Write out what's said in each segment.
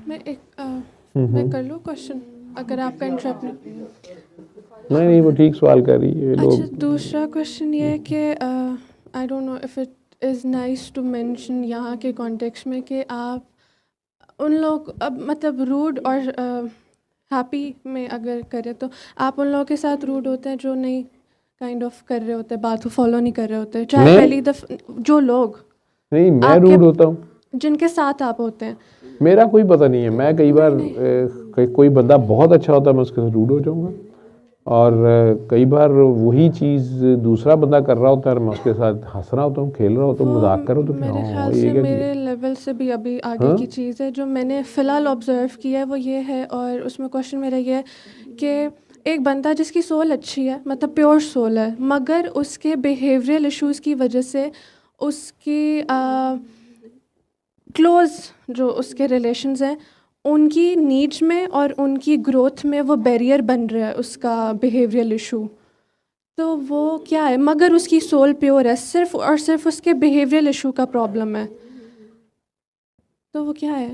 میں کر لوں کوشچن اگر آپ کا انٹرپٹ نہیں وہ ٹھیک سوال کر رہی ہے. اچھا دوسرا کوشچن یہ ہے کہ I don't know if it is nice to mention یہاں کے کانٹیکسٹ میں کہ آپ ان لوگ اب مطلب روڈ اور ہیپی میں اگر کرے تو آپ ان لوگوں کے ساتھ روڈ ہوتے ہیں جو نہیں کائنڈ آف کر رہے ہوتے بات کو فالو نہیں کر رہے ہوتے, چاہے پہلی دفعہ جو لوگ نہیں میں آپ کے روڈ ہوتا ہوں جن کے ساتھ آپ ہوتے ہیں. میرا کوئی پتہ نہیں ہے, میں کئی بار کوئی بندہ بہت اچھا ہوتا ہے میں اس کے ساتھ روڈ ہو جاؤں گا, اور کئی بار وہی چیز دوسرا بندہ کر رہا ہوتا ہے اور میں اس کے ساتھ ہنس رہا ہوتا ہوں, کھیل رہا ہوتا ہوں, مذاق کر رہا ہوتا ہوں. میرے خیال سے میرے لیول سے بھی ابھی آگے کی چیز ہے جو میں نے فی الحال آبزرو کیا ہے وہ یہ ہے, اور اس میں کوشچن میرا یہ ہے کہ ایک بندہ جس کی سول اچھی ہے مطلب پیور سول ہے, مگر اس کے بیہیویئرل ایشوز کی وجہ سے اس کی کلوز جو اس کے ریلیشنز ہیں ان کی نیڈس میں اور ان کی گروتھ میں وہ بیریئر بن رہا ہے اس کا بیہیویئرل ایشو. تو وہ کیا ہے, مگر اس کی سول پیور ہے, صرف اور صرف اس کے بیہیویئرل ایشو کا پرابلم ہے, تو وہ کیا ہے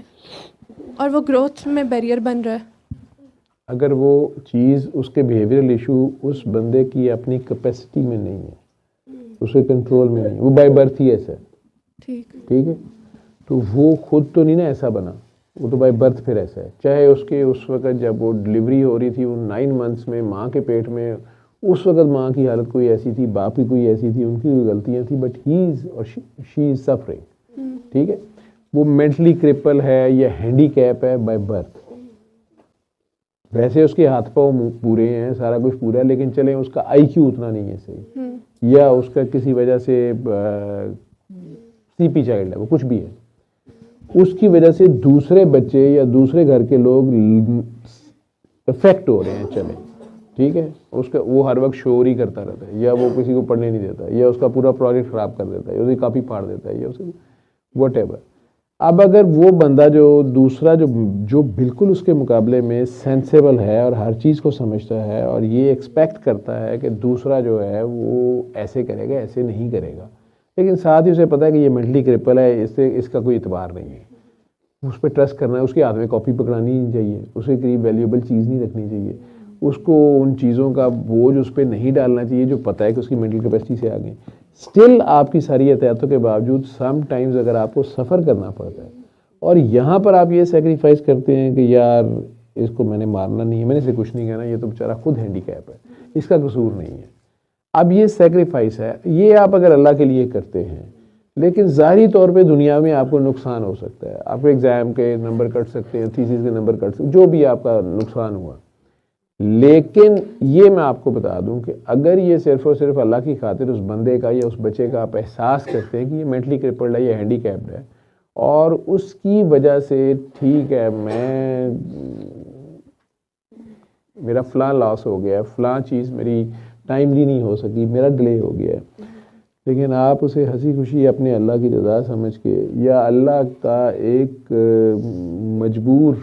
اور وہ گروتھ میں بیریئر بن رہا ہے. اگر وہ چیز اس کے بیہیویئرل ایشو اس بندے کی اپنی کیپیسٹی میں نہیں ہے, اس کے کنٹرول میں نہیں, وہ بائی برتھ ہی ایسا ہے, ٹھیک ہے, تو وہ خود تو نہیں نا ایسا بنا, وہ تو بائی برتھ پھر ایسا ہے. چاہے اس کے اس وقت جب وہ ڈلیوری ہو رہی تھی وہ 9 months میں ماں کے پیٹ میں, اس وقت ماں کی حالت کوئی ایسی تھی, باپ کی کوئی ایسی تھی, ان کی کوئی غلطیاں تھیں, بٹ ہی از اور شی از سفرنگ, ٹھیک ہے. وہ مینٹلی کرپل ہے یا ہینڈی کیپ ہے بائی برتھ. ویسے اس کے ہاتھ پاؤں پورے ہیں, سارا کچھ پورا ہے, لیکن چلیں اس کا آئی کیو اتنا نہیں ہے صحیح, یا اس کا کسی وجہ سے سی پی چائلڈ ہے, وہ کچھ بھی ہے, اس کی وجہ سے دوسرے بچے یا دوسرے گھر کے لوگ افیکٹ ہو رہے ہیں, چلیں ٹھیک ہے, اس کا وہ ہر وقت شور ہی کرتا رہتا ہے, یا وہ کسی کو پڑھنے نہیں دیتا, یا اس کا پورا پروجیکٹ خراب کر دیتا ہے, یا اس کی کاپی پھاڑ دیتا ہے, یا اسے واٹ ایور. اب اگر وہ بندہ جو دوسرا جو بالکل اس کے مقابلے میں سینسیبل ہے اور ہر چیز کو سمجھتا ہے اور یہ ایکسپیکٹ کرتا ہے کہ دوسرا جو ہے وہ ایسے کرے گا, ایسے نہیں کرے گا, لیکن ساتھ ہی اسے پتہ ہے کہ یہ مینٹلی کرپل ہے, اس کا کوئی اعتبار نہیں ہے, اس پہ ٹرسٹ کرنا ہے, اس کے ہاتھ میں کاپی پکڑانی نہیں چاہیے, اس کے قریب ویلیوبل چیز نہیں رکھنی چاہیے, اس کو ان چیزوں کا بوجھ اس پہ نہیں ڈالنا چاہیے جو پتہ ہے کہ اس کی مینٹل کیپیسٹی سے آگے. اسٹل آپ کی ساری احتیاطوں کے باوجود سم ٹائمز اگر آپ کو سفر کرنا پڑتا ہے اور یہاں پر آپ یہ سیکریفائس کرتے ہیں کہ یار اس کو میں نے مارنا نہیں ہے, میں نے اسے کچھ نہیں کہنا, یہ تو بیچارہ خود ہینڈی کیپ ہے, اس کا قصور نہیں ہے. اب یہ سیکریفائس ہے, یہ آپ اگر اللہ کے لیے کرتے ہیں, لیکن ظاہری طور پہ دنیا میں آپ کو نقصان ہو سکتا ہے, آپ ایگزام کے نمبر کٹ سکتے ہیں, تھیسس کے نمبر کٹ سکتے ہیں, جو بھی آپ کا نقصان ہوا. لیکن یہ میں آپ کو بتا دوں کہ اگر یہ صرف اور صرف اللہ کی خاطر اس بندے کا یا اس بچے کا آپ احساس کرتے ہیں کہ یہ مینٹلی کرپلڈ ہے یا ہینڈی کیپڈ ہے, اور اس کی وجہ سے ٹھیک ہے میرا فلاں لاس ہو گیا, فلاں چیز میری ٹائملی نہیں ہو سکی, میرا ڈیلے ہو گیا, لیکن آپ اسے ہنسی خوشی اپنے اللہ کی رضا سمجھ کے یا اللہ کا ایک مجبور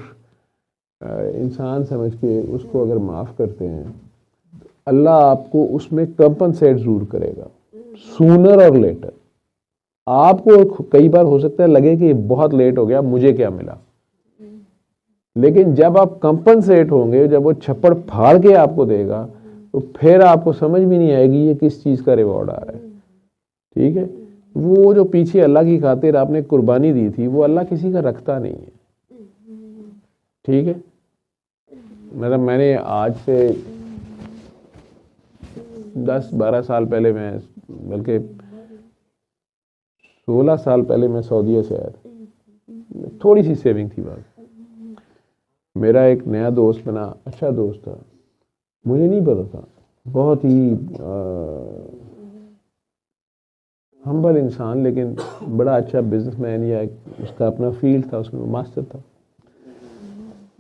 انسان سمجھ کے اس کو اگر معاف کرتے ہیں, اللہ آپ کو اس میں کمپنسیٹ ضرور کرے گا, سونر اور لیٹر. آپ کو کئی بار ہو سکتا ہے لگے کہ بہت لیٹ ہو گیا, مجھے کیا ملا, لیکن جب آپ کمپنسیٹ ہوں گے, جب وہ چھپڑ پھاڑ کے آپ کو دے گا, تو پھر آپ کو سمجھ بھی نہیں آئے گی یہ کس چیز کا ریوارڈ آ رہا ہے, ٹھیک ہے. وہ جو پیچھے اللہ کی خاطر آپ نے قربانی دی تھی وہ اللہ کسی کا رکھتا نہیں ہے, ٹھیک ہے. مطلب میں نے آج سے 10-12 سال پہلے, میں بلکہ 16 سال پہلے میں سعودیہ سے آیا تھا, تھوڑی سی سیونگ تھی بات. میرا ایک نیا دوست بنا, اچھا دوست تھا, مجھے نہیں پتا تھا, بہت ہی ہمبل انسان, لیکن بڑا اچھا بزنس مین, یا اس کا اپنا فیلڈ تھا, اس میں ماسٹر تھا.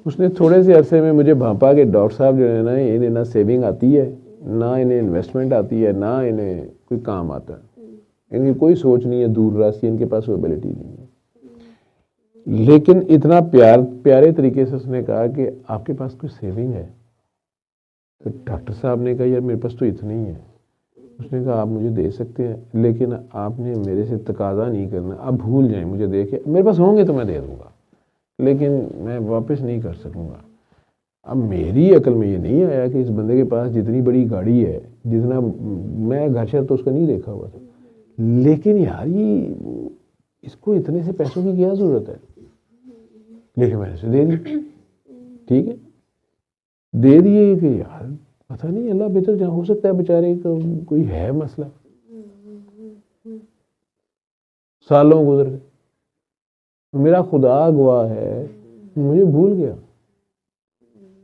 اس نے تھوڑے سے عرصے میں مجھے بھانپا کہ ڈاکٹر صاحب جو ہے نا, انہیں نہ سیونگ آتی ہے, نہ انہیں انویسٹمنٹ آتی ہے, نہ انہیں کوئی کام آتا ہے, ان کی کوئی سوچ نہیں ہے دور راستی, ان کے پاس وہ ایبلٹی نہیں ہے. لیکن اتنا پیارے طریقے سے اس نے کہا کہ آپ کے پاس کوئی سیونگ ہے؟ تو ڈاکٹر صاحب نے کہا یار میرے پاس تو اتنا ہی ہے. اس نے کہا آپ مجھے دے سکتے ہیں, لیکن آپ نے میرے سے تقاضا نہیں کرنا, آپ بھول جائیں, مجھے دے کے, میرے پاس ہوں گے تو میں دے دوں گا, لیکن میں واپس نہیں کر سکوں گا. اب میری عقل میں یہ نہیں آیا کہ اس بندے کے پاس جتنی بڑی گاڑی ہے, جتنا میں گھر شہر تو اس کا نہیں دیکھا ہوا تھا, لیکن یار یہ اس کو اتنے سے پیسوں کی کیا ضرورت ہے, لیکن میں نے اسے دے دی. ٹھیک ہے, دے دیے کہ یار پتہ نہیں اللہ بہتر جہاں ہو سکتا ہے بیچارے کا کوئی ہے مسئلہ. سالوں گزر گئے, میرا خدا گواہ ہے مجھے بھول گیا.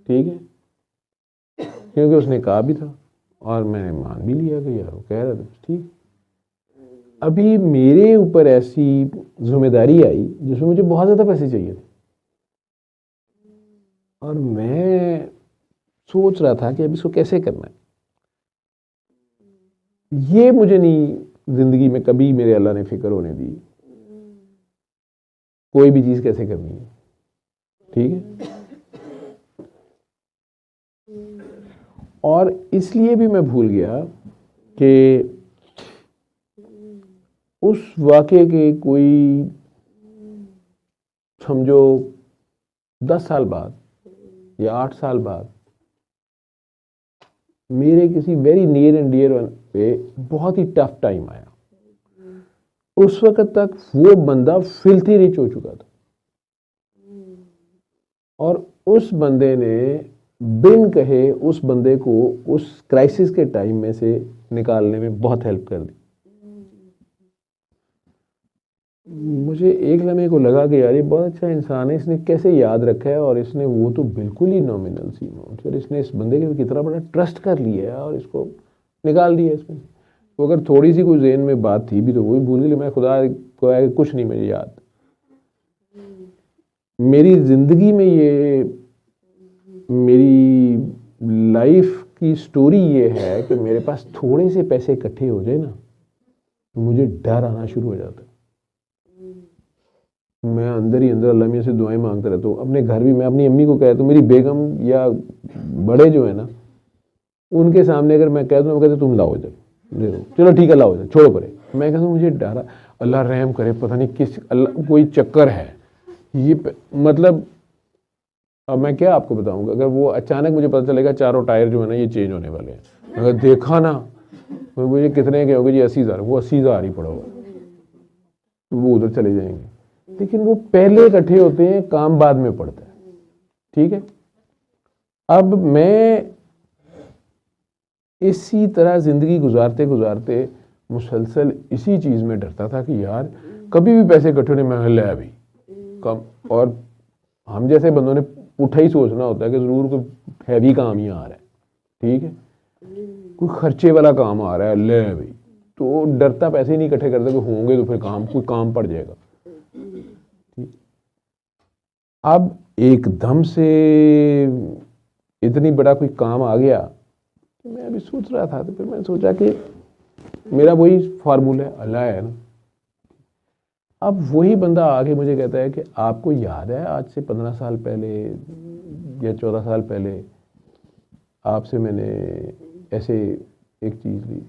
ٹھیک ہے, کیونکہ اس نے کہا بھی تھا اور میں نے مان بھی لیا کہ یار وہ کہہ رہا تھا ٹھیک. ابھی میرے اوپر ایسی ذمہ داری آئی جس میں مجھے بہت زیادہ پیسے چاہیے تھے, اور میں سوچ رہا تھا کہ اب اس کو کیسے کرنا ہے. یہ مجھے نہیں زندگی میں کبھی میرے اللہ نے فکر ہونے دی کوئی بھی چیز کیسے کرنی ہے. ٹھیک ہے, اور اس لیے بھی میں بھول گیا کہ اس واقعے کے کوئی سمجھو 10 سال بعد یا 8 سال بعد میرے کسی very near and dear one پہ بہت ہی ٹف ٹائم آیا. اس وقت تک وہ بندہ فلتھی ریچ ہو چکا تھا, اور اس بندے نے بن کہے اس بندے کو اس کرائسس کے ٹائم میں سے نکالنے میں بہت ہیلپ کر دی. مجھے ایک لمحے کو لگا کہ یار یہ بہت اچھا انسان ہے, اس نے کیسے یاد رکھا ہے, اور اس نے وہ تو بالکل ہی نامنل سی اماؤنٹ, اور اس نے اس بندے کے کتنا بڑا ٹرسٹ کر لیا ہے اور اس کو نکال دیا اس میں. تو اگر تھوڑی سی کوئی ذہن میں بات تھی بھی تو وہی بھول گئی. میں خدا کو ہے کہ کچھ نہیں مجھے یاد. میری زندگی میں یہ میری لائف کی سٹوری یہ ہے کہ میرے پاس تھوڑے سے پیسے اکٹھے ہو جائے نا تو مجھے ڈر آنا شروع ہو جاتا ہے. میں اندر ہی اندر اللہ میاں سے دعائیں مانگتا رہتا ہوں. اپنے گھر بھی میں اپنی امی کو کہتا ہوں, میری بیگم یا بڑے جو ہیں نا ان کے سامنے اگر میں کہتا ہوں, وہ کہتے تم لاؤ ادھر, چلو ٹھیک ہے لاؤ ادھر, چھوڑو پرے. میں کہتا ہوں مجھے ڈر, اللہ رحم کرے, پتہ نہیں کس اللہ کوئی چکر ہے یہ مطلب. اب میں کیا آپ کو بتاؤں گا, اگر وہ اچانک مجھے پتہ چلے گا چاروں ٹائر جو ہے نا یہ چینج ہونے والے ہیں, اگر دیکھا نا مجھے کتنے کے ہوگے جی 80,000, وہ 80,000 ہی پڑا ہوا, وہ ادھر چلے جائیں گے. لیکن وہ پہلے اکٹھے ہوتے ہیں, کام بعد میں پڑتا ہے. ٹھیک ہے, اب میں اسی طرح زندگی گزارتے گزارتے مسلسل اسی چیز میں ڈرتا تھا کہ یار کبھی بھی پیسے اکٹھے ہونے میں لے ابھی کم. اور ہم جیسے بندوں نے اٹھا ہی سوچنا ہوتا ہے کہ ضرور کوئی ہیوی کام ہی آ رہا ہے. ٹھیک ہے, کوئی خرچے والا کام آ رہا ہے لے بھائی, تو ڈرتا پیسے نہیں اکٹھے کرتا کہ ہوں گے تو پھر کوئی کام پڑ جائے گا. اب ایک دم سے اتنی بڑا کوئی کام آ گیا, میں ابھی سوچ رہا تھا تو پھر میں نے سوچا کہ میرا وہی فارمولہ ہے, اللہ ہے نا. اب وہی بندہ آگے مجھے کہتا ہے کہ آپ کو یاد ہے آج سے 15 سال پہلے یا 14 سال پہلے آپ سے میں نے ایسے ایک چیز لی,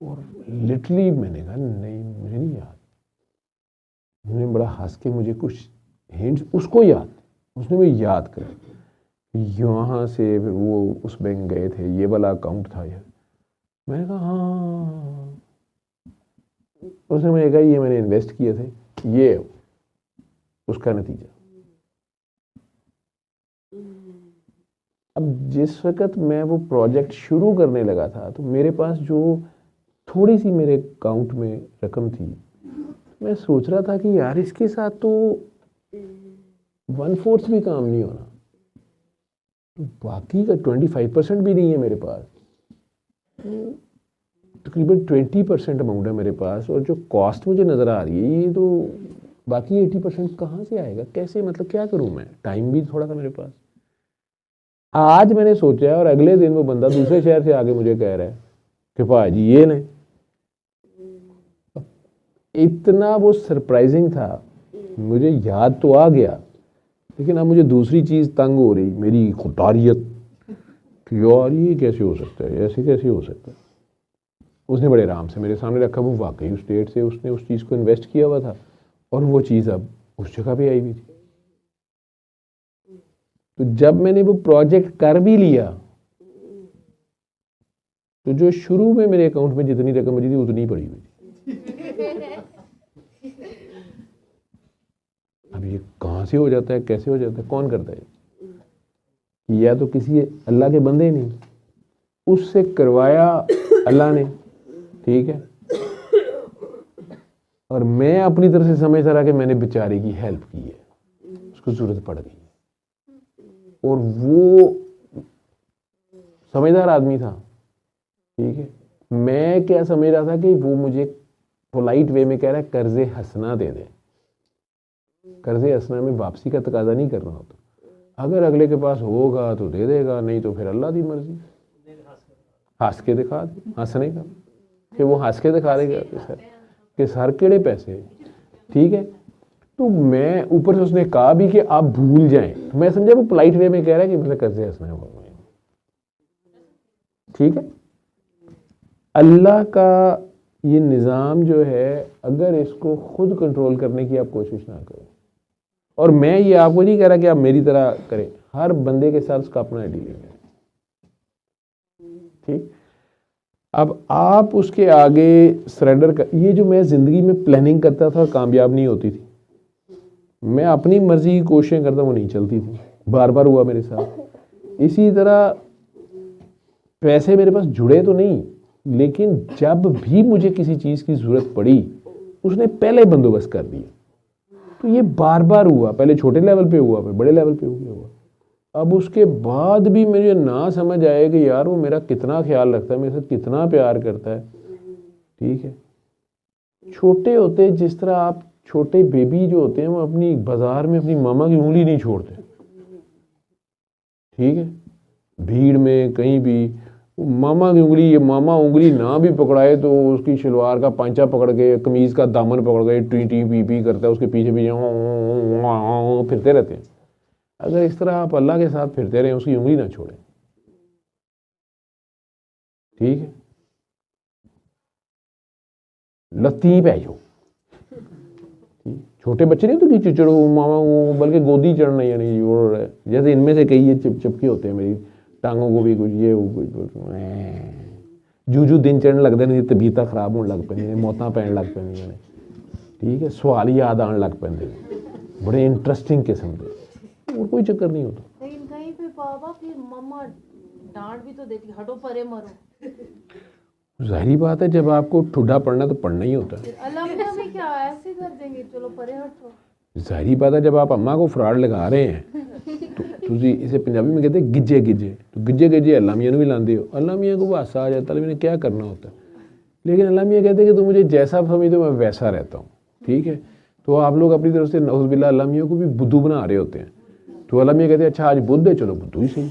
اور لٹرلی میں نے کہا نہیں مجھے نہیں یاد. انہوں نے بڑا ہنس کے مجھے کچھ ہنٹس, اس کو یاد, اس نے مجھے یاد کرا یہاں سے پھر وہ اس بینک گئے تھے, یہ والا اکاؤنٹ تھا یار. میں نے کہا ہاں, اس نے مجھے کہا یہ میں نے انویسٹ کیے تھے, یہ اس کا نتیجہ. اب جس وقت میں وہ پروجیکٹ شروع کرنے لگا تھا تو میرے پاس جو تھوڑی سی میرے اکاؤنٹ میں رقم تھی, میں سوچ رہا تھا کہ یار اس کے ساتھ تو 1/4 بھی کام نہیں ہونا, باقی کا 25% بھی نہیں ہے میرے پاس, تقریباً 20% اماؤنٹ ہے میرے پاس, اور جو کاسٹ مجھے نظر آ رہی ہے یہ تو باقی 80% کہاں سے آئے گا, کیسے, مطلب کیا کروں میں, ٹائم بھی تھوڑا تھا میرے پاس. آج میں نے سوچا اور اگلے دن وہ بندہ دوسرے شہر سے آگے مجھے کہہ رہا ہے کہ بھائی یہ نہیں. اتنا وہ سرپرائزنگ تھا, مجھے یاد تو آ گیا لیکن اب مجھے دوسری چیز تنگ ہو رہی, میری خودداریت کہ یار یہ کیسے ہو سکتا ہے, ایسے کیسے ہو سکتا ہے. اس نے بڑے آرام سے میرے سامنے رکھا, وہ واقعی اس ڈیٹ سے اس نے اس چیز کو انویسٹ کیا ہوا تھا, اور وہ چیز اب اس جگہ پہ آئی ہوئی تھی. تو جب میں نے وہ پروجیکٹ کر بھی لیا تو جو شروع میں میرے اکاؤنٹ میں جتنی رقم بچی تھی اتنی پڑی ہوئی تھی. اب یہ کہاں سے ہو جاتا ہے, کیسے ہو جاتا ہے, کون کرتا ہے؟ یا تو کسی اللہ کے بندے نے اس سے کروایا اللہ نے, ٹھیک ہے, اور میں اپنی طرف سے سمجھتا رہا کہ میں نے بیچارے کی ہیلپ کی ہے, اس کو ضرورت پڑ گئی ہے, اور وہ سمجھدار آدمی تھا, ٹھیک ہے. میں کیا سمجھ رہا تھا کہ وہ مجھے پولائٹ وے میں کہہ رہا ہے قرض حسنہ دے دے. قرض حسنہ میں واپسی کا تقاضا نہیں کرنا ہوتا, اگر اگلے کے پاس ہوگا تو دے دے گا, نہیں تو پھر اللہ دی مرضی. ہنس کے دکھا دے, ہنسنے کا کہ وہ ہنس کے دکھا دے گا کہ سر کیڑے پیسے, ٹھیک ہے. تو میں اوپر سے اس نے کہا بھی کہ آپ بھول جائیں, میں سمجھا وہ پولائٹ وے میں کہہ رہا ہے کہ مجھے قرض حسنہ ہوا, ٹھیک ہے. اللہ کا یہ نظام جو ہے اگر اس کو خود کنٹرول کرنے کی آپ کوشش نہ کریں, اور میں یہ آپ کو نہیں کہہ رہا کہ آپ میری طرح کریں, ہر بندے کے ساتھ اس کا اپنا ڈیلنگ ہے, ٹھیک. اب آپ اس کے آگے سرنڈر کر, یہ جو میں زندگی میں پلاننگ کرتا تھا کامیاب نہیں ہوتی تھی, میں اپنی مرضی کی کوششیں کرتا وہ نہیں چلتی تھی, بار بار ہوا میرے ساتھ. اسی طرح پیسے میرے پاس جڑے تو نہیں, لیکن جب بھی مجھے کسی چیز کی ضرورت پڑی اس نے پہلے بندوبست کر دیا. تو یہ بار بار ہوا, پہلے چھوٹے لیول پہ ہوا, پھر بڑے لیول پہ ہوا. اب اس کے بعد بھی مجھے نہ سمجھ آئے کہ یار وہ میرا کتنا خیال رکھتا ہے, میرے سے کتنا پیار کرتا ہے, ٹھیک ہے. چھوٹے ہوتے جس طرح آپ چھوٹے بیبی جو ہوتے ہیں وہ اپنی بازار میں اپنی ماما کی انگلی نہیں چھوڑتے, ٹھیک ہے, بھیڑ میں کہیں بھی ماما کی انگلی, یہ ماما انگلی نہ بھی پکڑائے تو اس کی شلوار کا پانچا پکڑ کے, قمیض کا دامن پکڑ کے ٹی ٹی پی پی کرتا ہے, اس کے پیچھے پیچھے پھرتے رہتے ہیں. اگر اس طرح آپ اللہ کے ساتھ پھرتے رہیں, اس کی انگلی نہ چھوڑیں, ٹھیک ہے. لتی پہ جاؤ, چھوٹے بچے نہیں تو نیچے چڑھو ماما, بلکہ گودی چڑھنا یا نہیں جوڑ رہا ہے, جیسے ان میں سے کئی یہ چپ چپکے ہوتے ہیں, میری ٹانگوں کو بھی کچھ یہ کچھ جو دن چڑھنے لگتے ہیں طبیعت خراب ہونے لگ پہ, موتاں پہن لگ پہ, ٹھیک ہے, سوال یاد آن لگ پہ, بڑے انٹرسٹنگ قسم کے, اور کوئی چکر نہیں ہوتا. لیکن کہیں پہ بابا پھر مما ڈانٹ بھی تو دیتی, ہٹو پرے مرو. ظاہری بات ہے جب آپ کو ٹھڈا پڑنا تو پڑنا ہی ہوتا ہے. اللہ میں کیا ایسے کر دیں گے, چلو پرے ہٹو. ظاہری بات ہے جب آپ اماں کو فراڈ لگا رہے ہیں تو اسے پنجابی میں کہتے ہیں گجے گجے, تو گجے گجے اللہ میاں بھی لاندے ہو, اللہ میاں کو حصہ آ جاتا ہے, اللہ میاں نے کیا کرنا ہوتا ہے. لیکن اللہ میاں کہتے ہیں کہ تم مجھے جیسا سمجھتے ہو میں ویسا رہتا ہوں, ٹھیک ہے. تو آپ لوگ اپنی طرف سے نعوذ باللہ اللہ میاں کو بھی بدھو بنا رہے ہوتے ہیں. تو اللہ میاں کہتے ہیں اچھا آج بدھ ہے, چلو بدھو ہی صحیح,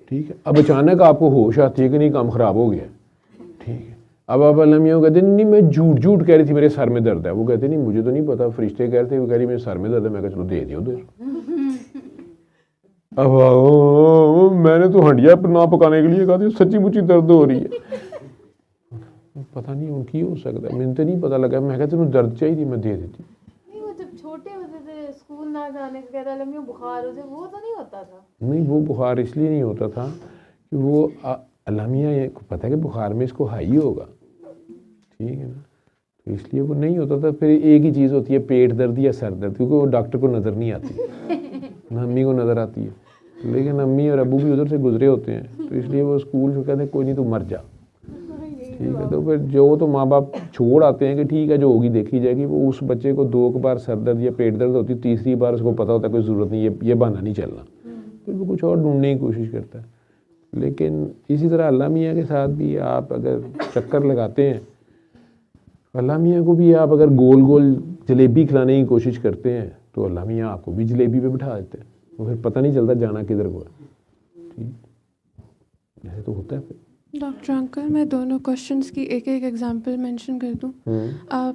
ٹھیک ہے. اب اچانک آپ کو ہوش آتی ہے کہ نہیں کام خراب ہو گیا, ٹھیک ہے. اب آپ اللہ میاں کو کہتے ہیں نہیں میں جھوٹ کہہ رہی تھی میرے سر میں درد ہے, وہ کہتے نہیں مجھے تو نہیں پتا, فرشتے کہہ رہے تھے, وہ کہہ رہی میرے سر میں درد ہے, میں کہا چلو دے دیو ادھر. اب میں نے تو ہنڈیا نہ پکانے کے لیے کہا تھا, سچی مچی درد ہو رہی ہے. پتہ نہیں ان کی ہو سکتا ہے, مجھے تو نہیں پتا لگا, میں کہتا تمہیں درد چاہیے میں دے دیتی. نہیں وہ جب چھوٹے ہوتے تھے اسکول نہ جانے کا کہتا اللہ میاں بخار ہوتے, وہ تو نہیں ہوتا تھا. نہیں وہ بخار اس لیے نہیں ہوتا تھا کہ وہ اللہ میاں کو پتہ ہے کہ بخار میں اس کو ہائی ہوگا, ٹھیک ہے نا, تو اس لیے وہ نہیں ہوتا تھا. پھر ایک ہی چیز ہوتی ہے پیٹ درد یا سر درد, کیونکہ وہ ڈاکٹر کو نظر نہیں آتی, نہ امی کو نظر آتی ہے, لیکن امی اور ابو بھی ادھر سے گزرے ہوتے ہیں, تو اس لیے وہ اسکول سے کہتے ہیں کوئی نہیں تو مر جا, ٹھیک ہے. تو پھر جو تو ماں باپ چھوڑ آتے ہیں کہ ٹھیک ہے جو ہوگی دیکھی جائے گی, وہ اس بچے کو 2 بار سر درد یا پیٹ درد ہوتی, تیسری بار اس کو پتہ ہوتا ہے کوئی ضرورت نہیں, یہ بہانہ نہیں چلنا, پھر وہ کچھ اور ڈھونڈنے کی کوشش کرتا ہے. لیکن اسی طرح اللہ میاں کے ساتھ بھی آپ اگر چکر لگاتے ہیں, اللہ میاں کو بھی آپ اگر گول گول جلیبی کھلانے کی کوشش کرتے ہیں تو اللہ میاں آپ کو بھی جلیبی پہ بٹھا دیتے ہیں, وہ پھر پتہ نہیں چلتا جانا کدھر کو ہے, ٹھیک ایسے تو ہوتا ہے. پھر ڈاکٹر انکل میں دونوں کوشچنس کی ایک ایک ایگزامپل مینشن کر دوں.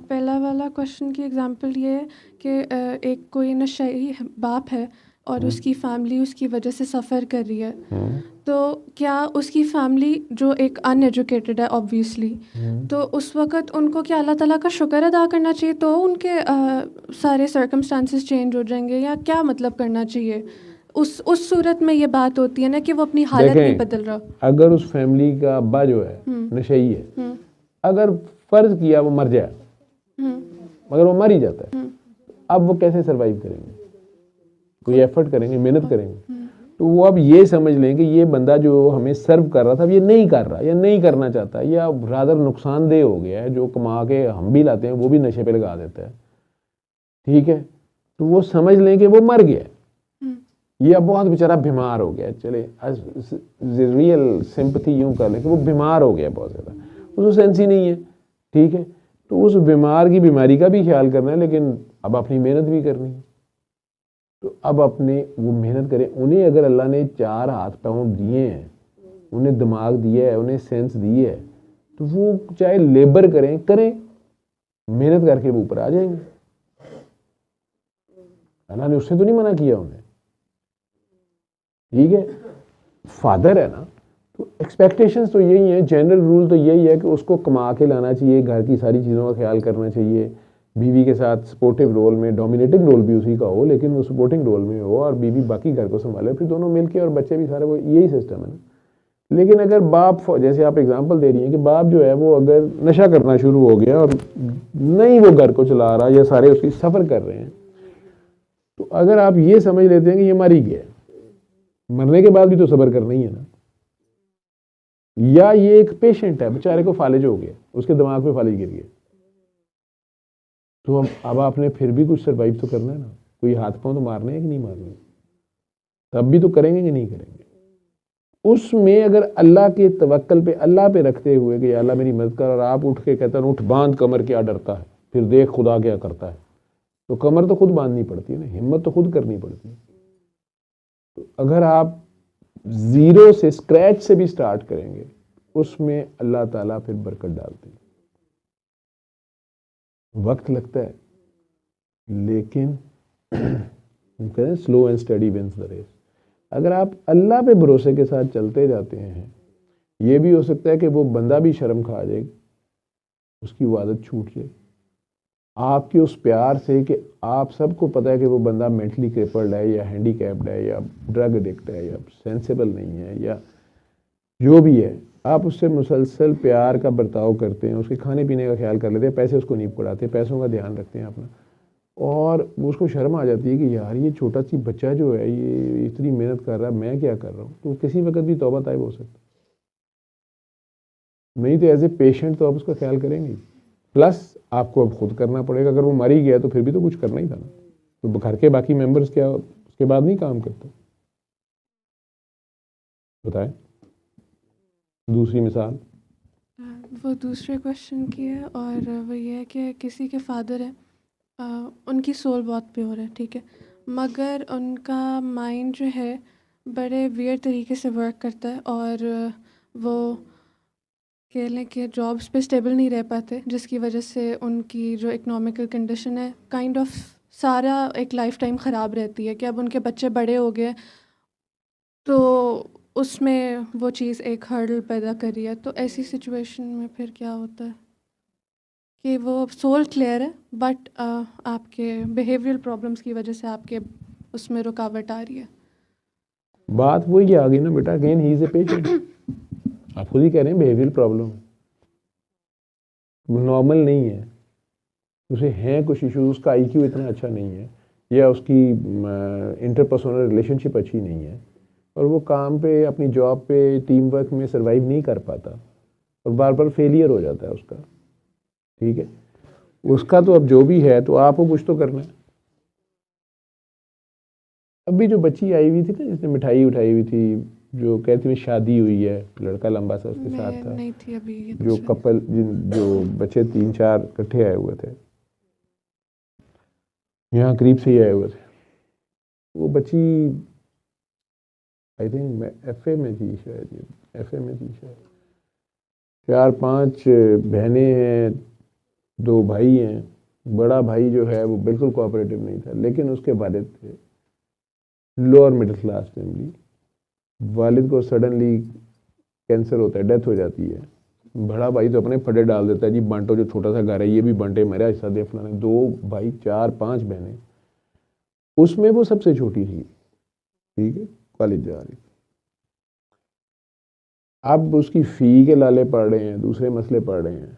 پہلا والا کوشچن کی ایگزامپل یہ ہے کہ ایک کوئی نشئی باپ ہے اور اس کی فیملی اس کی وجہ سے سفر کر رہی ہے, تو کیا اس کی فیملی جو ایک ان ایجوکیٹڈ ہے آبویسلی, تو اس وقت ان کو کیا اللہ تعالیٰ کا شکر ادا کرنا چاہیے تو ان کے سارے سرکمسٹانسز چینج ہو جائیں گے, یا کیا مطلب کرنا چاہیے اس صورت میں یہ بات ہوتی ہے نا کہ وہ اپنی حالت نہیں بدل رہا. اگر اس فیملی کا ابا جو ہے نشئی ہے, اگر فرض کیا وہ مر جائے, مگر وہ مر ہی جاتا ہے, اب وہ کیسے سروائیو کریں گے؟ کوئی ایفرٹ کریں گے, محنت کریں گے. تو وہ اب یہ سمجھ لیں کہ یہ بندہ جو ہمیں سرو کر رہا تھا اب یہ نہیں کر رہا یا نہیں کرنا چاہتا, یا رادر نقصان دہ ہو گیا ہے, جو کما کے ہم بھی لاتے ہیں وہ بھی نشے پہ لگا دیتا ہے, ٹھیک ہے, تو وہ سمجھ لیں کہ وہ مر گیا ہے, یہ بہت بیچارہ بیمار ہو گیا, چلے ریئل سمپتھی یوں کر لیں کہ وہ بیمار ہو گیا بہت زیادہ, اس کو سینس ہی نہیں ہے, ٹھیک ہے, تو اس بیمار کی بیماری کا بھی خیال کرنا ہے, لیکن اب اپنی محنت بھی کرنی ہے. تو اب اپنے وہ محنت کریں. انہیں اگر اللہ نے 4 ہاتھ پاؤں دیے ہیں, انہیں دماغ دیا ہے, انہیں سینس دی ہے, تو وہ چاہے لیبر کریں, محنت کر کے وہ اوپر آ جائیں گے. اللہ نے اس سے تو نہیں منع کیا انہیں, ٹھیک ہے. فادر ہے نا, تو ایکسپیکٹیشنز تو یہی ہیں, جنرل رول تو یہی ہے کہ اس کو کما کے لانا چاہیے, گھر کی ساری چیزوں کا خیال کرنا چاہیے, بیوی کے ساتھ سپورٹنگ رول میں, ڈومینیٹنگ رول بھی اسی کا ہو لیکن وہ سپورٹنگ رول میں ہو, اور بیوی باقی گھر کو سنبھالے, پھر دونوں مل کے, اور بچے بھی سارے, وہ یہی سسٹم ہے نا. لیکن اگر باپ, جیسے آپ اگزامپل دے رہی ہیں کہ باپ جو ہے وہ اگر نشہ کرنا شروع ہو گیا اور نہیں وہ گھر کو چلا رہا, یا سارے اس کی سفر کر رہے ہیں, تو اگر آپ یہ سمجھ لیتے ہیں کہ یہ مر ہی گیا, مرنے کے بعد بھی تو صبر کرنا ہی ہے نا, یا یہ ایک پیشنٹ ہے بیچارے کو فالج ہو گیا, اس کے دماغ پہ فالج گر گیا, تو اب آپ نے پھر بھی کچھ سروائیو تو کرنا ہے نا, کوئی ہاتھ پاؤں تو مارنے ہیں کہ نہیں مارنے, تب بھی تو کریں گے کہ نہیں کریں گے. اس میں اگر اللہ کے توکل پہ, اللہ پہ رکھتے ہوئے کہ یا اللہ میری مدد کر, اور آپ اٹھ کے کہتے ہیں اٹھ باندھ کمر, کیا ڈرتا ہے, پھر دیکھ خدا کیا کرتا ہے, تو کمر تو خود باندھنی پڑتی ہے نا, ہمت تو خود کرنی پڑتی ہے. تو اگر آپ زیرو سے, اسکریچ سے بھی سٹارٹ کریں گے, اس میں اللہ تعالیٰ پھر برکت ڈالتے ہیں. وقت لگتا ہے, لیکن کہتے ہیں slow and steady wins the race. اگر آپ اللہ پہ بھروسے کے ساتھ چلتے جاتے ہیں, یہ بھی ہو سکتا ہے کہ وہ بندہ بھی شرم کھا جائے, اس کی وہ عادت چھوٹ جائے, آپ کے اس پیار سے کہ آپ سب کو پتہ ہے کہ وہ بندہ مینٹلی کریپلڈ ہے, یا ہینڈی کیپڈ ہے, یا ڈرگ ایڈکٹ ہے, یا سینسیبل نہیں ہے, یا جو بھی ہے, آپ اس سے مسلسل پیار کا برتاؤ کرتے ہیں, اس کے کھانے پینے کا خیال کر لیتے ہیں, پیسے اس کو نہیں پڑاتے, پیسوں کا دھیان رکھتے ہیں اپنا, اور اس کو شرم آ جاتی ہے کہ یار یہ چھوٹا سی بچہ جو ہے یہ اتنی محنت کر رہا ہے, میں کیا کر رہا ہوں, تو کسی وقت بھی توبہ طائب ہو سکتا. نہیں تو ایز اے پیشنٹ تو آپ اس کا خیال کریں گے, پلس آپ کو اب خود کرنا پڑے گا. اگر وہ مر ہی گیا تو پھر بھی تو کچھ کرنا ہی تھا نا, تو گھر کے باقی ممبرس کیا اس کے بعد نہیں کام کرتے؟ بتائیں دوسری مثال. وہ دوسرے کوشچن کی ہے, اور وہ یہ ہے کہ کسی کے فادر ہیں, ان کی سول بہت پیور ہے, ٹھیک ہے, مگر ان کا مائنڈ جو ہے بڑے ویئر طریقے سے ورک کرتا ہے, اور وہ کہہ لیں کہ جابس پہ اسٹیبل نہیں رہ پاتے, جس کی وجہ سے ان کی جو اکنامکل کنڈیشن ہے کائنڈ آف سارا ایک لائف ٹائم خراب رہتی ہے, کہ اب ان کے بچے بڑے ہو گئے تو اس میں وہ چیز ایک ہرڈل پیدا کر رہی ہے. تو ایسی سچویشن میں پھر کیا ہوتا ہے کہ وہ سول کلیئر ہے, بٹ آپ کے بیہیویئر پرابلمس کی وجہ سے آپ کے اس میں رکاوٹ آ رہی ہے. بات وہی آ گئی نا بیٹا, again he is a patient. آپ خود ہی کہہ رہے ہیں بیہیویئر پرابلم نارمل نہیں ہے, اسے ہیں کچھ ایشوز, اس کا آئی کیو اتنا اچھا نہیں ہے, یا اس کی انٹرپرسونل ریلیشن شپ اچھی نہیں ہے, اور وہ کام پہ, اپنی جاب پہ, ٹیم ورک میں سروائیو نہیں کر پاتا, اور بار بار فیلئر ہو جاتا ہے اس کا, ٹھیک ہے. اس کا تو اب جو بھی ہے, تو آپ کو کچھ تو کرنا ہے. ابھی جو بچی آئی ہوئی تھی نا, جس نے مٹھائی اٹھائی ہوئی تھی, جو کہتی میں شادی ہوئی ہے, لڑکا لمبا سا اس کے ساتھ تھا, نہیں تھی ابھی جو کپل, جو بچے 3-4 اکٹھے آئے ہوئے تھے, یہاں قریب سے ہی آئے ہوئے تھے. وہ بچی آئی تھنک ایف اے میں تھی شاید, ایف اے میں تھی شاید, 4-5 بہنیں ہیں, 2 بھائی ہیں. بڑا بھائی جو ہے وہ بالکل کوآپریٹو نہیں تھا, لیکن اس کے والد تھے لوور مڈل کلاس فیملی. والد کو سڈنلی کینسر ہوتا ہے, ڈیتھ ہو جاتی ہے. بڑا بھائی تو اپنے پھڈے ڈال دیتا ہے, جی بانٹو, جو چھوٹا سا گھر ہے یہ بھی بانٹے, میرا حصہ دے فلانے. 2 بھائی, 4-5 بہنیں, اس میں وہ سب سے چھوٹی تھی. ٹھیک ہے, کالج جا رہی تھی. اب اس کی فی کے لالے پڑ رہے ہیں, دوسرے مسئلے پڑ رہے ہیں.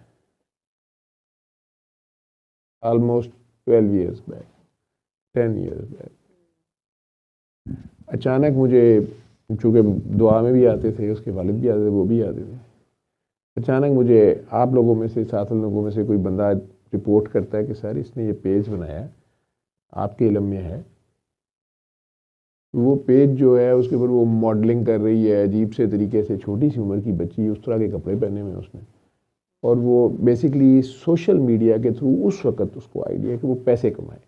Almost 12 years back, 10 years back. اچانک مجھے, چونکہ دعا میں بھی آتے تھے, اس کے والد بھی آتے تھے, وہ بھی آتے تھے, اچانک مجھے آپ لوگوں میں سے, 7 لوگوں میں سے کوئی بندہ رپورٹ کرتا ہے کہ سر اس نے یہ پیج بنایا ہے, آپ کے علم میں ہے. وہ پیج جو ہے اس کے اوپر وہ ماڈلنگ کر رہی ہے عجیب سے طریقے سے, چھوٹی سی عمر کی بچی, اس طرح کے کپڑے پہنے ہوئے ہیں اس نے, اور وہ بیسیکلی سوشل میڈیا کے تھرو اس وقت اس کو آئیڈیا ہے کہ وہ پیسے کمائے,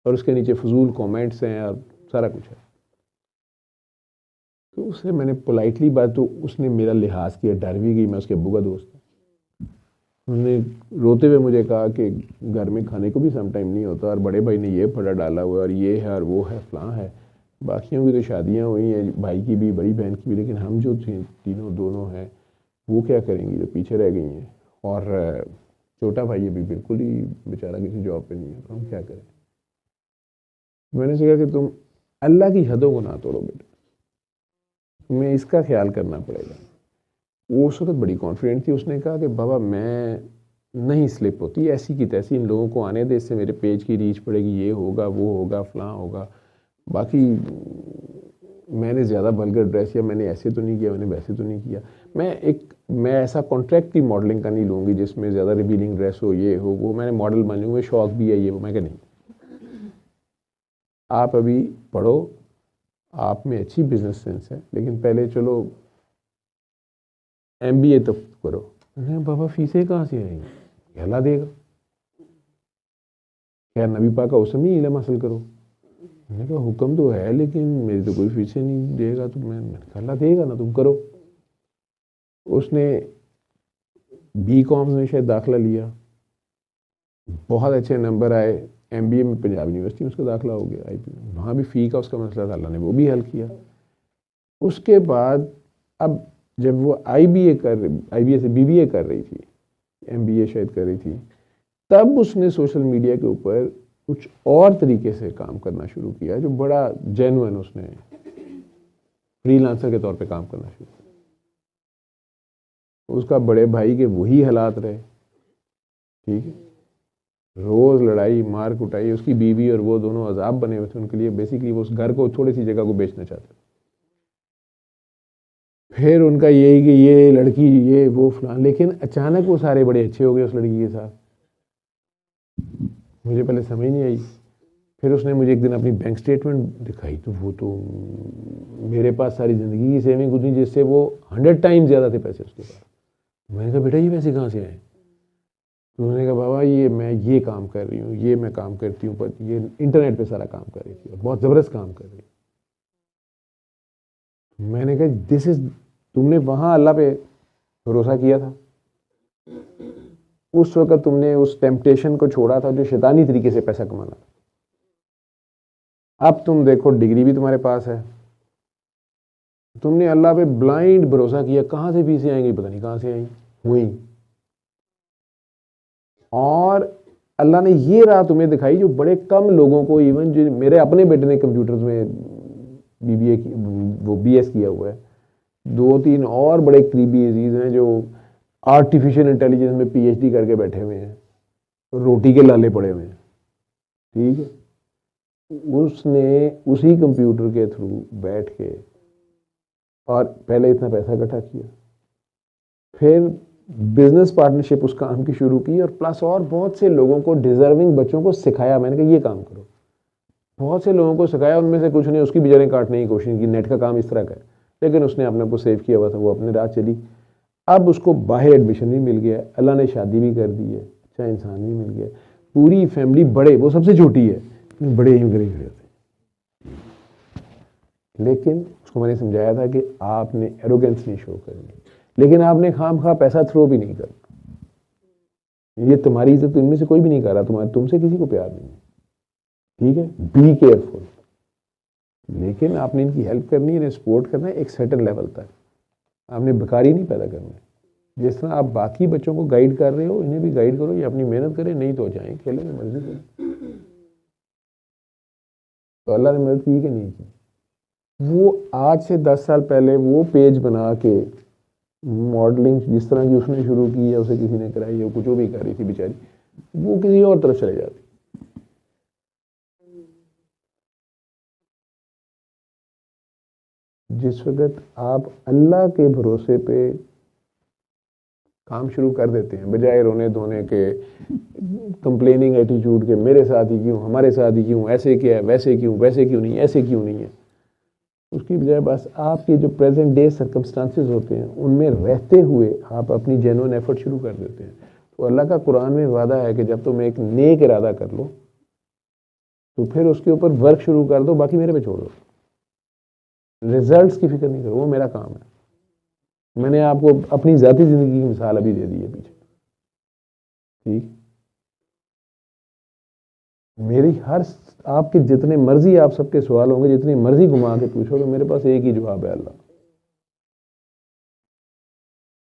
اور اس کے نیچے فضول کومنٹس ہیں اور سارا کچھ ہے. تو اس سے میں نے پولائٹلی بات, تو اس نے میرا لحاظ کیا, ڈر بھی گئی, میں اس کے ابو کا دوست ہوں. انہوں نے روتے ہوئے مجھے کہا کہ گھر میں کھانے کو بھی سم ٹائم نہیں ہوتا, اور بڑے بھائی نے یہ پھڑا ڈالا ہوا ہے, اور یہ ہے اور وہ ہے, فلاں ہے. باقیوں کی تو شادیاں ہوئی ہیں, بھائی کی بھی, بڑی بہن کی بھی, لیکن ہم جو تھے تینوں دونوں ہیں وہ کیا کریں گی جو پیچھے رہ گئی ہیں, اور چھوٹا بھائی ابھی بالکل ہی بیچارہ کسی جاب پہ نہیں ہے, تو ہم کیا کریں. میں نے کہا کہ تم اللہ کی حدوں کو نہ توڑو بیٹا, تمہیں اس کا خیال کرنا پڑے گا. وہ اس وقت بڑی کانفیڈنٹ تھی, اس نے کہا کہ بابا میں نہیں سلپ ہوتی, ایسی کی تیسی ان لوگوں کو آنے دے, اس سے میرے پیج کی ریچ پڑے گی, یہ ہوگا وہ ہوگا فلاں ہوگا. باقی میں نے زیادہ بلگر ڈریس, یا میں نے ایسے تو نہیں کیا, میں نے ویسے تو نہیں کیا. میں ایسا کانٹریکٹ کی ماڈلنگ کا نہیں لوں گی جس میں زیادہ ریویلنگ ڈریس ہو, یہ ہو وہ. میں نے ماڈل بن لوں گی, شوق بھی ہے یہ وہ. میں کہ نہیں, آپ ابھی پڑھو, آپ میں اچھی بزنس سینس ہے, لیکن پہلے چلو MBA تو کرو. بابا فیسیں کہاں سے آئیں گی, اللہ دے گا. خیر نبی پاک کا حکم ہی علم حاصل کرو. میں نے کہا حکم تو ہے لیکن میری تو کوئی فیسیں نہیں دے گا. تو میں نے کہا اللہ دے گا نا, تم کرو. اس نے BCom میں شاید داخلہ لیا, بہت اچھے نمبر آئے. MBA میں پنجاب یونیورسٹی میں اس کا داخلہ ہو گیا, IP میں. وہاں بھی فی کا اس کا مسئلہ تھا, اللہ نے وہ بھی حل کیا. اس کے بعد اب جب وہ IBA سے BBA کر رہی تھی, MBA شاید کر رہی تھی, تب اس نے سوشل میڈیا کے اوپر کچھ اور طریقے سے کام کرنا شروع کیا, جو بڑا جینوئن, اس نے فری لانسر کے طور پہ کام کرنا شروع کیا. اس کا بڑے بھائی کے وہی حالات رہے, ٹھیک ہے, روز لڑائی مار کٹائی. اس کی بیوی اور وہ دونوں عذاب بنے ہوئے تھے ان کے لیے. بیسیکلی وہ اس گھر کو تھوڑی سی جگہ کو بیچنا چاہتے. پھر ان کا یہی کہ یہ لڑکی یہ وہ فلاں, لیکن اچانک وہ سارے بڑے اچھے ہو گئے اس لڑکی کے ساتھ. مجھے پہلے سمجھ نہیں آئی. پھر اس نے مجھے ایک دن اپنی بینک سٹیٹمنٹ دکھائی, تو وہ تو میرے پاس ساری زندگی کی سیونگ ہوتی جس سے وہ 100 ٹائم زیادہ تھے پیسے اس کے پاس. میں نے کہا بیٹا یہ پیسے کہاں سے آئے؟ تو انہوں نے کہا بابا میں یہ کام کر رہی ہوں, یہ میں کام کرتی ہوں, پر یہ انٹرنیٹ پہ سارا کام کر رہی تھی, اور بہت زبردست کام کر رہی. میں نے کہا تم نے وہاں اللہ پہ بھروسہ کیا تھا, اس وقت تم نے اس ٹیمپٹیشن کو چھوڑا تھا جو شیطانی طریقے سے پیسہ کمانا تھا. اب تم دیکھو ڈگری بھی تمہارے پاس ہے, تم نے اللہ پہ بلائنڈ بھروسہ کیا, کہاں سے فیسیں آئیں گی پتہ نہیں کہاں سے آئیں ہوئیں. اور اللہ نے یہ راہ تمہیں دکھائی جو بڑے کم لوگوں کو, ایون جو میرے اپنے بیٹے نے کمپیوٹرز میں BBA کی, وہ BS کیا ہوا ہے, 2-3 اور بڑے قریبی عزیز ہیں جو آرٹیفیشیل انٹیلیجنس میں PhD کر کے بیٹھے ہوئے ہیں, روٹی کے لالے پڑے ہوئے ہیں, ٹھیک ہے. اس نے اسی کمپیوٹر کے تھرو بیٹھ کے اور پہلے اتنا پیسہ اکٹھا کیا, پھر بزنس پارٹنرشپ اس کام کی شروع کی, اور پلس اور بہت سے لوگوں کو, ڈیزرونگ بچوں کو سکھایا. میں نے کہا یہ کام کرو, بہت سے لوگوں کو سکھایا. ان میں سے کچھ نے اس کی بھی جڑیں کاٹنے کی کوشش کی, نیٹ کا کام اس طرح کا ہے, لیکن اس نے اپنے آپ کو سیو کیا ہوا تھا, وہ اپنے راہ چلی. اب اس کو باہر ایڈمیشن بھی مل گیا, اللہ نے شادی بھی کر دی ہے, اچھا انسان بھی مل گیا, پوری فیملی, بڑے, وہ سب سے چھوٹی ہے, بڑے ہی گریب ہوتے. لیکن اس کو میں نے سمجھایا تھا کہ آپ نے ایروگینس نہیں شو کرنی, لیکن آپ نے خام خواہ پیسہ تھرو بھی نہیں کرنا. یہ تمہاری عزت ان میں سے کوئی بھی نہیں کر رہا, تم سے کسی کو پیار نہیں ہے, ٹھیک ہے, بی کیئرفل. لیکن آپ نے ان کی ہیلپ کرنی ہے, انہیں سپورٹ کرنا ہے ایک سرٹن لیول تک. آپ نے بیکاری نہیں پیدا کرنا ہے. جس طرح آپ باقی بچوں کو گائیڈ کر رہے ہو, انہیں بھی گائیڈ کرو, یہ اپنی محنت کریں, نہیں تو جائیں کھیلیں میں مرضی کریں. تو اللہ نے مدد کی کہ نہیں کی؟ وہ آج سے 10 سال پہلے وہ پیج بنا کے ماڈلنگ جس طرح کی اس نے شروع کی یا اسے کسی نے کرائی یا کچھ جو بھی کر رہی تھی بیچاری, وہ کسی اور طرف چلے جاتی. جس وقت آپ اللہ کے بھروسے پہ کام شروع کر دیتے ہیں بجائے رونے دھونے کے, کمپلیننگ ایٹیٹیوڈ کے میرے ساتھ ہی کیوں, ہمارے ساتھ ہی کیوں, ایسے کیا ہے, ویسے کیوں, ویسے کیوں نہیں, ایسے کیوں نہیں ہے, اس کی بجائے بس آپ کے جو پریزنٹ ڈے سرکمسٹانسز ہوتے ہیں ان میں رہتے ہوئے آپ اپنی جینوئن ایفرٹ شروع کر دیتے ہیں. تو اللہ کا قرآن میں وعدہ ہے کہ جب تم ایک نیک ارادہ کر لو تو پھر اس کے اوپر ورک شروع کر دو, باقی میرے پہ چھوڑ دو, ریزلٹس کی فکر نہیں کرو, وہ میرا کام ہے. میں نے آپ کو اپنی ذاتی زندگی کی مثال ابھی دے دی ہے پیچھے, ٹھیک. میری ہر آپ کے جتنے مرضی آپ سب کے سوال ہوں گے, جتنے مرضی گھما کے پوچھو گے, میرے پاس ایک ہی جواب ہے, اللہ.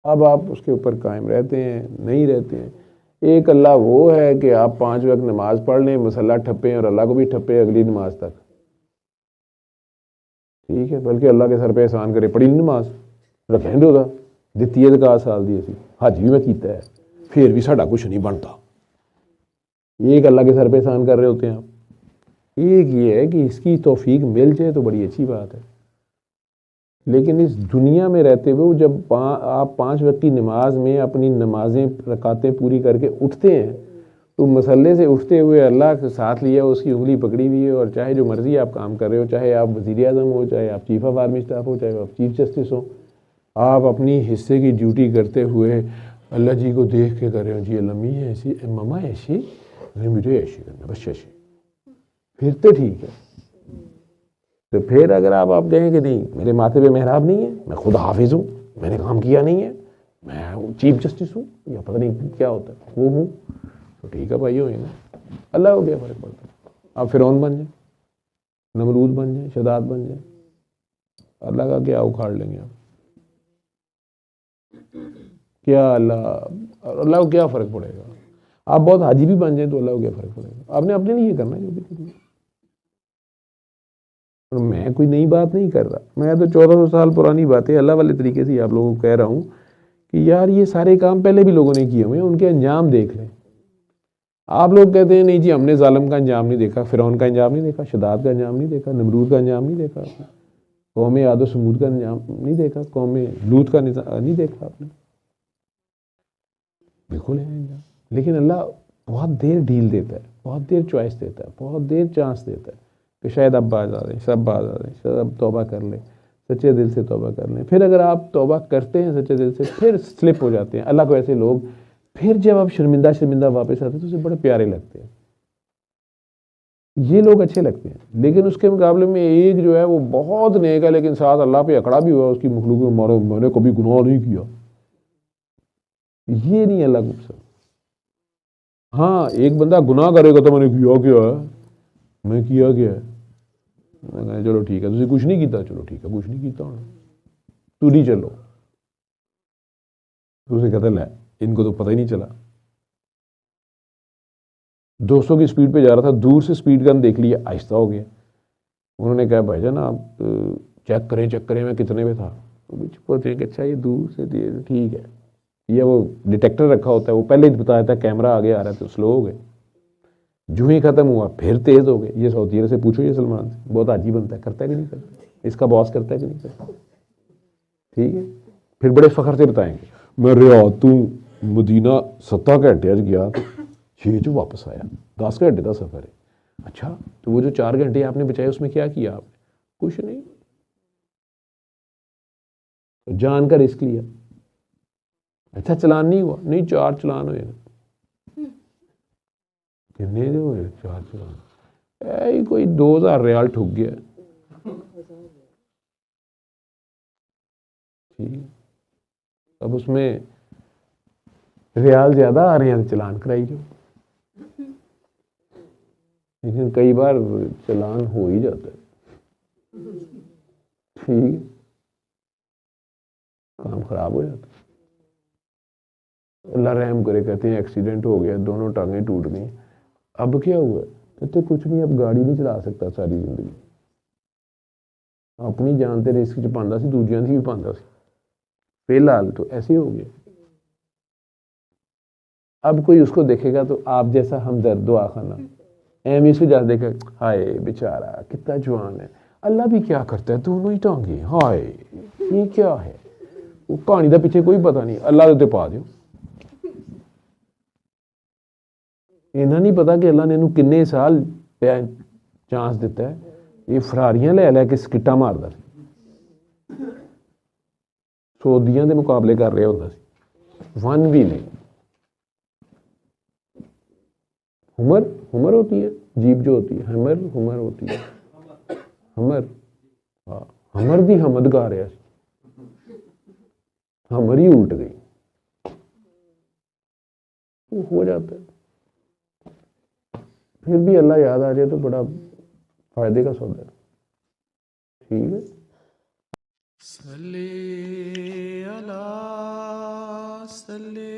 اب آپ اس کے اوپر قائم رہتے ہیں نہیں رہتے ہیں. ایک اللہ وہ ہے کہ آپ 5 وقت نماز پڑھ لیں, مسلح ٹھپیں اور اللہ کو بھی ٹھپے اگلی نماز تک, ٹھیک ہے. بلکہ اللہ کے سر پہ احسان کرے, پڑھی نہیں نماز, رکھیں دو دا دتی ہے کا سال دی اسی حج بھی میں کیتا ہے, پھر بھی ساڈا کچھ نہیں بنتا. ایک اللہ کے سر پہ احسان کر رہے ہوتے ہیں آپ. ایک یہ ہے کہ اس کی توفیق مل جائے تو بڑی اچھی بات ہے, لیکن اس دنیا میں رہتے ہوئے جب آپ 5 وقت کی نماز میں اپنی نمازیں رکعتیں پوری کر کے اٹھتے ہیں تو مسلح سے اٹھتے ہوئے اللہ کے ساتھ لیا, اس کی انگلی پکڑی ہوئی ہے, اور چاہے جو مرضی آپ کام کر رہے ہو, چاہے آپ وزیر اعظم ہو, چاہے آپ چیف آف آرمی اسٹاف ہو, چاہے آپ چیف جسٹس ہو, آپ اپنی حصے کی ڈیوٹی کرتے ہوئے اللہ جی کو دیکھ کے کر رہے ہو, جی اللہ می ایسی ماما ایسی مجھے ایسی کرنا بس ایسی, پھر تو ٹھیک ہے. تو پھر اگر آپ کہیں کہ نہیں میرے ماتھے پہ محراب نہیں ہے, میں خود حافظ ہوں, میں نے کام کیا نہیں ہے, میں چیف جسٹس ہوں یا پتہ نہیں کیا ہوتا ہے وہ ہوں, تو ٹھیک ہے بھائی, ہوئے نا, اللہ کو کیا فرق پڑتا ہے. آپ فرعون بن جائیں, نمرود بن جائیں, شداد بن جائیں, اللہ کا کیا اکھاڑ لیں گے آپ, کیا اللہ کو کیا فرق پڑے گا. آپ بہت حاجی بھی بن جائیں تو اللہ کو کیا فرق پڑے گا. آپ نے اپنے لیے کرنا ہے جو بھی کرنا ہے. میں کوئی نئی بات نہیں کر رہا, میں تو 1400 سال پرانی باتیں اللہ والے طریقے سے آپ لوگوں کو کہہ رہا ہوں کہ یار یہ سارے کام پہلے بھی لوگوں نے کیے ہوئے ہیں, ان کے انجام دیکھ لیں. آپ لوگ کہتے ہیں نہیں جی ہم نے ظالم کا انجام نہیں دیکھا, فرعون کا انجام نہیں دیکھا, شداد کا انجام نہیں دیکھا, نمرود کا انجام نہیں دیکھا آپ نے, قوم عاد و ثمود کا انجام نہیں دیکھا, قوم لوط کا نہیں دیکھا آپ نے. بالکل ہے انجام, لیکن اللہ بہت دیر ڈیل دیتا ہے, بہت دیر چوائس دیتا ہے, بہت دیر چانس دیتا ہے کہ شاید اب باز آ جائیں, سب باز آ جائیں, شاید اب توبہ کر لیں, سچے دل سے توبہ کر لیں. پھر اگر آپ توبہ کرتے ہیں سچے دل سے, پھر سلپ ہو جاتے ہیں. اللہ کو ایسے لوگ پھر جب آپ شرمندہ واپس آتے ہیں تو اسے بڑے پیارے لگتے ہیں, یہ لوگ اچھے لگتے ہیں. لیکن اس کے مقابلے میں ایک جو ہے وہ بہت نیک ہے لیکن ساتھ اللہ پہ اکڑا بھی ہوا, اس کی مخلوق میں مارو میں نے کبھی گناہ نہیں کیا, یہ نہیں اللہ کو پسند. ہاں ایک بندہ گناہ کرے گا تو میں نے کیا کیا ہے, میں کیا کیا ہے, میں کہا چلو ٹھیک ہے تسی کچھ نہیں کیتا, چلو ٹھیک ہے کچھ نہیں کیتا ہونا, تو نہیں چلو, تو اسے کہتا ہے ان کو تو پتہ ہی نہیں چلا, 200 کی سپیڈ پہ جا رہا تھا, دور سے سپیڈ گن دیکھ لیا, آہستہ ہو گیا. انہوں نے کہا بھائی جان آپ چیک کریں میں کتنے پہ تھا, تو بھی چپ ہوتے ہیں کہ اچھا یہ دور سے ٹھیک ہے, یہ وہ ڈیٹیکٹر رکھا ہوتا ہے وہ پہلے ہی بتا دیتا ہے کیمرہ آگے آ رہا ہے تو سلو ہو گئے, جو ہی ختم ہوا پھر تیز ہو گئے. یہ سعودی عرب سے پوچھو, یہ سلمان سے بہت عجیب بنتا ہے, کرتا ہے کہ نہیں کرتا, اس کا باس کرتا ہے کہ نہیں کرتا, ٹھیک ہے. پھر بڑے فخر سے بتائیں گے میں ریاض تو مدینہ 7 گھنٹے آج گیا, 6 جو واپس آیا, 10 گھنٹے کا سفر ہے. اچھا تو وہ جو 4 گھنٹے آپ نے بچائے اس میں کیا کیا آپ نے, کچھ نہیں, جان کا رسک لیا. اچھا چلان نہیں ہوا, نہیں 4 چلان ہوئے, کتنے جو ہوئے 4 چلان, کوئی 2000 ریال ٹھک گیا, ٹھیک. اب اس میں ریال زیادہ آ رہے ہیں چلان کرائی جو, لیکن کئی بار چلان ہو ہی جاتا ہے, ٹھیک, کام خراب ہو جاتا ہے. اللہ رحم کرے, کہتے ہیں ایکسیڈنٹ ہو گیا, دونوں ٹانگیں ٹوٹ گئیں, اب کیا ہوا, کہتے کچھ نہیں, اب گاڑی نہیں چلا سکتا ساری زندگی. ਆਪਣੀ ਜਾਨ ਤੇ ਰਿਸਕ 'ਚ ਪਾਉਂਦਾ ਸੀ, ਦੂਜਿਆਂ ਦੀ ਵੀ ਪਾਉਂਦਾ ਸੀ। فی الحال تو ایسے ہو گئے. اب کوئی اس کو دیکھے گا تو آپ جیسا ہمدرد دعا خانہ ایم اس کو جاتے دیکھا ہائے بیچارہ کتنا جوان ہے, اللہ بھی کیا کرتا ہے دونوں ہی ٹانگے, ہائے یہ کیا ہے, وہ کہانی دا پیچھے کوئی پتہ نہیں, اللہ دے پا دیو. انہاں نہیں پتا کہ اللہ نے انہوں کنے سال چانس دیتا ہے, یہ فراریاں لے لے کے سکٹاں ماردا سی, سعودیاں دے مقابلے کر رہا ہوتا سی, ون بھی نہیں. ہمر ہوتی ہے جیپ جو ہوتی ہے, ہمر ہوتی ہے, ہمر دی حمد گا رہا سی, ہمر ہی الٹ گئی. ہو جاتا ہے, پھر بھی اللہ یاد آ جائے تو بڑا فائدے کا سودا ہے. ٹھیک ہے. صلی اللہ صلی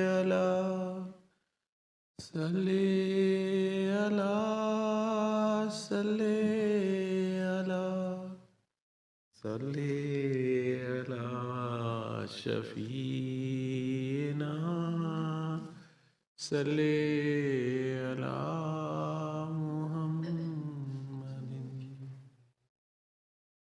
اللہ صلی اللہ صلی اللہ صلی اللہ شفیعنا صلی اللہ